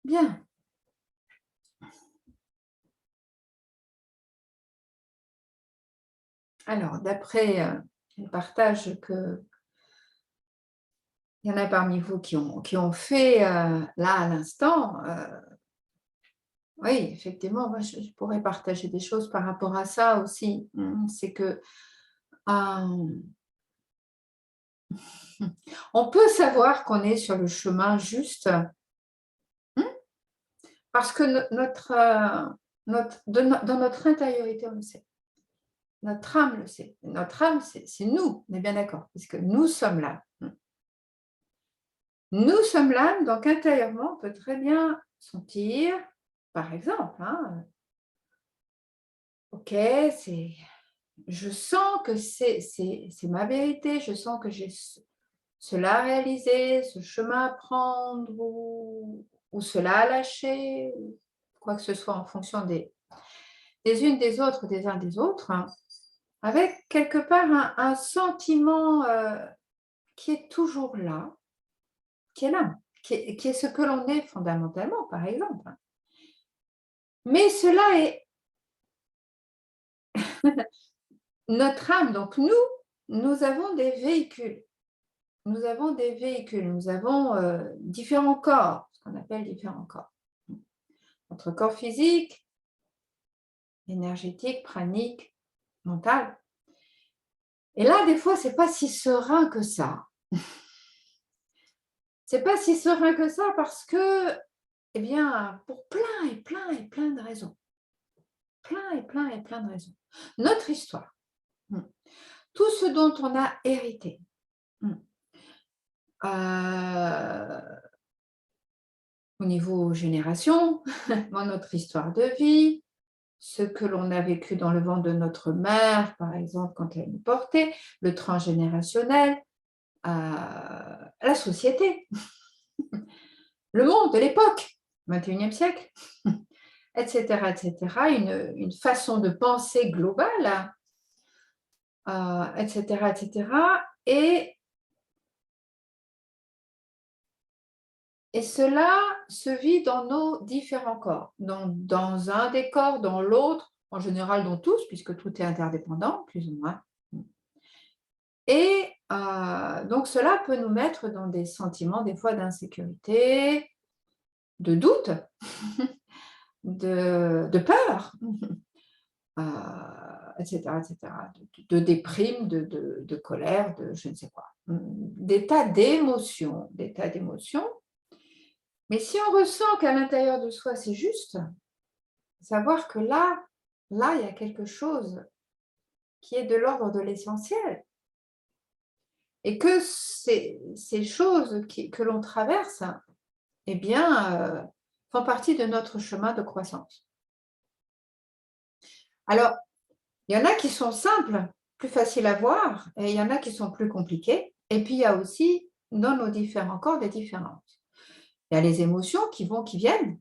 Bien. Alors, d'après le partage que il y en a parmi vous qui ont fait là à l'instant, oui, effectivement, moi je pourrais partager des choses par rapport à ça aussi. C'est que euh, on peut savoir qu'on est sur le chemin juste parce que dans notre intériorité, on le sait. Notre âme le sait. Notre âme, c'est nous, on est bien d'accord, puisque nous sommes là. Nous sommes l'âme, donc intérieurement, on peut très bien sentir, par exemple, ok, je sens que c'est ma vérité, je sens que j'ai cela à réaliser, ce chemin à prendre ou cela à lâcher, quoi que ce soit en fonction des unes des autres, des uns des autres, avec quelque part un sentiment qui est toujours là, qui est là, qui est ce que l'on est fondamentalement, par exemple. Mais cela est notre âme, donc nous avons des véhicules. Nous avons des véhicules, nous avons différents corps, ce qu'on appelle différents corps. Notre corps physique, énergétique, pranique, mental. Et là, des fois, c'est pas si serein que ça. C'est pas si serein que ça parce que, eh bien, pour plein et plein et plein de raisons. Plein et plein et plein de raisons. Notre histoire, tout ce dont on a hérité, au niveau génération, dans notre histoire de vie, ce que l'on a vécu dans le ventre de notre mère, par exemple, quand elle nous portait, le transgénérationnel, la société, le monde de l'époque, 21e siècle, etc., etc., une façon de penser globale, etc., etc. Et cela se vit dans nos différents corps, dans un des corps, dans l'autre, en général dans tous, puisque tout est interdépendant, plus ou moins. Et donc cela peut nous mettre dans des sentiments des fois d'insécurité, de doute, de peur, etc., etc., de déprime, de colère, de je ne sais quoi. Des tas d'émotions, des tas d'émotions. Mais si on ressent qu'à l'intérieur de soi, c'est juste, savoir que là, il y a quelque chose qui est de l'ordre de l'essentiel et que ces choses que l'on traverse, eh bien, font partie de notre chemin de croissance. Alors, il y en a qui sont simples, plus faciles à voir, et il y en a qui sont plus compliqués. Et puis, il y a aussi, dans nos différents corps, des différences. Il y a les émotions qui viennent,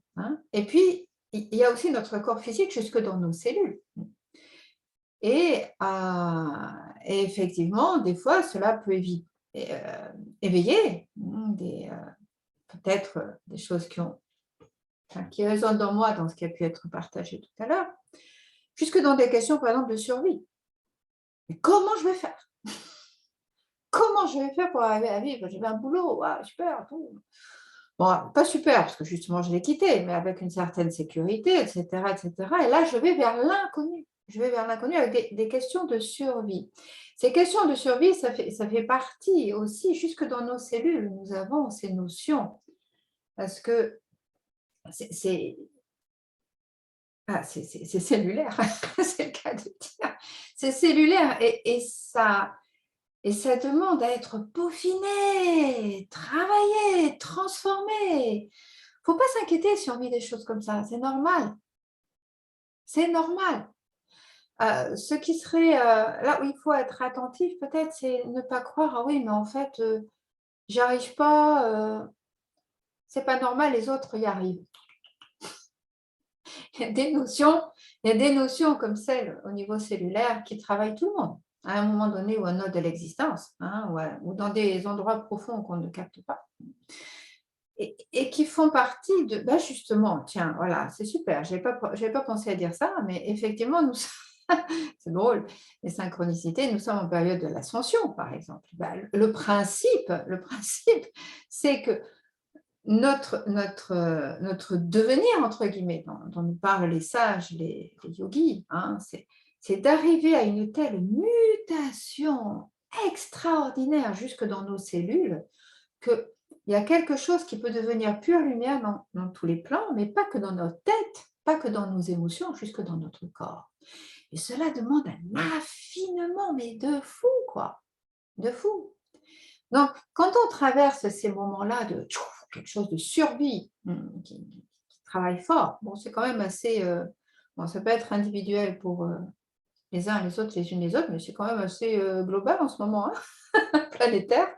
et puis, il y a aussi notre corps physique jusque dans nos cellules. Et effectivement, des fois, cela peut éveiller peut-être des choses qui résonnent dans moi, dans ce qui a pu être partagé tout à l'heure, jusque dans des questions, par exemple, de survie. Mais comment je vais faire? Comment je vais faire pour arriver à vivre? J'avais un boulot, super, tout. Bon, pas super, parce que justement, je l'ai quitté, mais avec une certaine sécurité, etc., etc. Et là, je vais vers l'inconnu. Je vais vers l'inconnu avec des questions de survie. Ces questions de survie, ça fait partie aussi, jusque dans nos cellules, nous avons ces notions. Parce que c'est cellulaire, c'est le cas de dire. C'est cellulaire et ça demande à être peaufiné, travaillé, transformé. Il ne faut pas s'inquiéter si on vit des choses comme ça, c'est normal. C'est normal. Ce qui serait là où il faut être attentif, peut-être, c'est ne pas croire, ah oui, mais en fait, j'y arrive pas, c'est pas normal, les autres y arrivent. Il y a des notions comme celles au niveau cellulaire qui travaillent tout le monde, à un moment donné ou à un autre de l'existence, ou dans des endroits profonds qu'on ne capte pas. et qui font partie de, bah justement, tiens, voilà, c'est super, j'avais pas pensé à dire ça, mais effectivement, nous, c'est drôle, les synchronicités, nous sommes en période de l'ascension, par exemple. Bah, le principe, c'est que notre devenir, entre guillemets, dont nous parlent les sages, les yogis, hein, c'est d'arriver à une telle mutation extraordinaire jusque dans nos cellules, qu'il y a quelque chose qui peut devenir pure lumière dans tous les plans, mais pas que dans notre tête, pas que dans nos émotions, jusque dans notre corps. Et cela demande un affinement, mais de fou, quoi, de fou. Donc, quand on traverse ces moments-là de quelque chose de survie, qui travaille fort, bon, c'est quand même assez, bon, ça peut être individuel pour les uns les autres, les unes les autres, mais c'est quand même assez global en ce moment, hein, planétaire,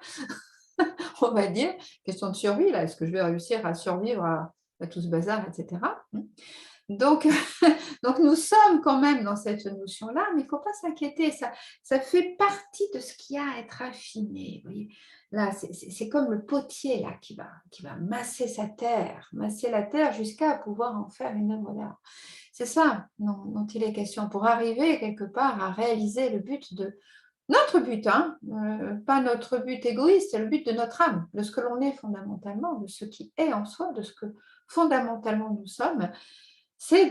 on va dire. Question de survie, là, est-ce que je vais réussir à survivre à tout ce bazar, etc. Donc, donc, nous sommes quand même dans cette notion-là, mais il ne faut pas s'inquiéter, ça fait partie de ce qu'il y a à être affiné. Vous voyez, là, c'est comme le potier là, qui va masser la terre jusqu'à pouvoir en faire une œuvre d'art. C'est ça dont il est question, pour arriver quelque part à réaliser le but de notre but, hein, pas notre but égoïste, c'est le but de notre âme, de ce que l'on est fondamentalement, de ce qui est en soi, de ce que fondamentalement nous sommes. C'est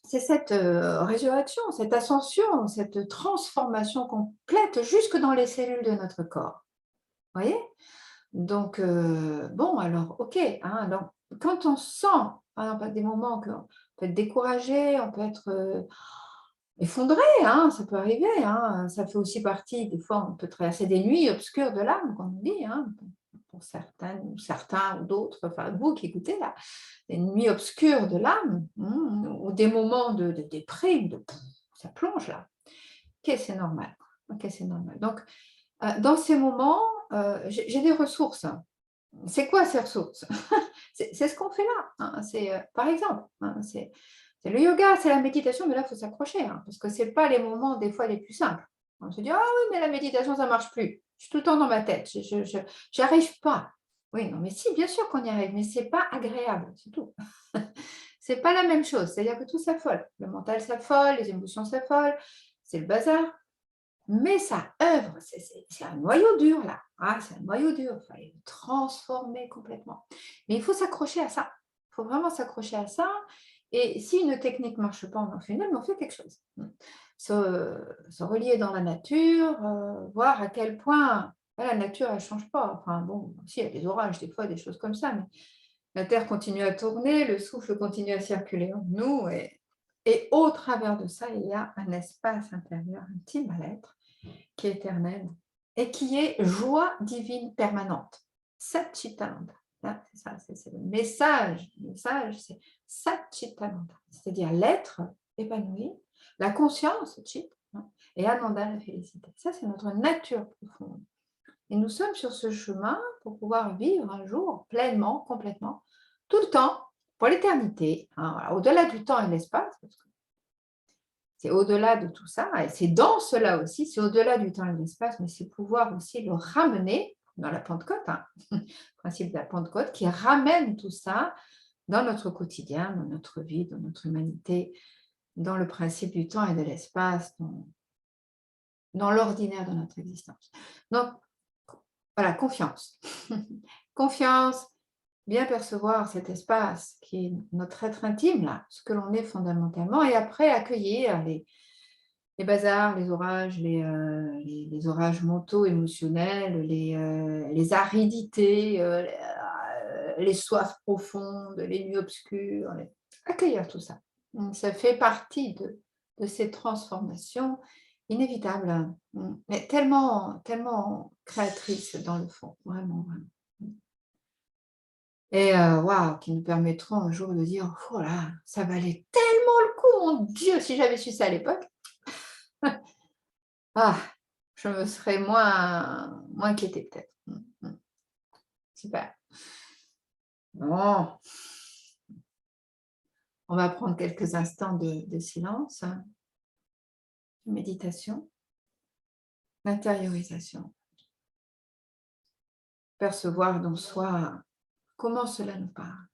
cette résurrection, cette ascension, cette transformation complète jusque dans les cellules de notre corps. Vous voyez? Donc, bon, alors, ok. Hein, donc, quand on sent, par exemple, à des moments qu'on peut être découragé, on peut être effondré, hein, ça peut arriver. Hein, ça fait aussi partie, des fois, on peut traverser des nuits obscures de l'âme, comme on dit, hein, pour certains ou d'autres, enfin, vous qui écoutez là, des nuits obscures de l'âme, ou des moments de déprime, ça plonge là. Ok, c'est normal. Ok, c'est normal. Donc, dans ces moments, j'ai des ressources. C'est quoi ces ressources? C'est ce qu'on fait là. Hein. C'est, par exemple, hein, c'est le yoga, c'est la méditation, mais là, il faut s'accrocher, hein, parce que ce n'est pas les moments, des fois, les plus simples. On se dit, ah oui, mais la méditation, ça ne marche plus. Je suis tout le temps dans ma tête, je n'y arrive pas. Oui, non, mais si, bien sûr qu'on y arrive, mais ce n'est pas agréable, c'est tout. Ce n'est pas la même chose, c'est-à-dire que tout s'affole. Le mental s'affole, les émotions s'affolent, c'est le bazar. Mais ça œuvre, c'est un noyau dur là. Ah, c'est un noyau dur, il fallait le transformer complètement. Mais il faut s'accrocher à ça. Il faut vraiment s'accrocher à ça. Et si une technique ne marche pas, on en fait une autre, mais on fait quelque chose. Se relier dans la nature, voir à quel point la nature, elle ne change pas. Enfin bon, si, il y a des orages, des fois, des choses comme ça, mais la Terre continue à tourner, le souffle continue à circuler en nous, et au travers de ça, il y a un espace intérieur, un petit mal-être qui est éternel et qui est joie divine permanente. Satchitananda. C'est ça, c'est le message. Le message, c'est Satchitananda, c'est-à-dire l'être épanoui, la conscience, Chit, hein, et Ananda, la félicité. Ça, c'est notre nature profonde. Et nous sommes sur ce chemin pour pouvoir vivre un jour pleinement, complètement, tout le temps, pour l'éternité, hein, voilà, au-delà du temps et de l'espace, parce que c'est au-delà de tout ça, et c'est dans cela aussi, c'est au-delà du temps et de l'espace, mais c'est pouvoir aussi le ramener dans la Pentecôte, hein, le principe de la Pentecôte, qui ramène tout ça dans notre quotidien, dans notre vie, dans notre humanité, dans le principe du temps et de l'espace, dans l'ordinaire de notre existence. Donc, voilà, confiance. Confiance, bien percevoir cet espace qui est notre être intime, là, ce que l'on est fondamentalement, et après accueillir les bazars, les orages, les orages mentaux, émotionnels, les aridités, les soifs profondes, les nuits obscures, accueillir tout ça. Donc, ça fait partie de ces transformations inévitables, hein. Mais tellement, tellement créatrices dans le fond, vraiment, vraiment. Et waouh, qui nous permettront un jour de dire, oh là, ça valait tellement le coup, mon Dieu, si j'avais su ça à l'époque. Ah, je me serais moins inquiétée peut-être. Super. Bon, on va prendre quelques instants de silence, hein, de méditation, d'intériorisation. percevoir dans soi comment cela nous parle.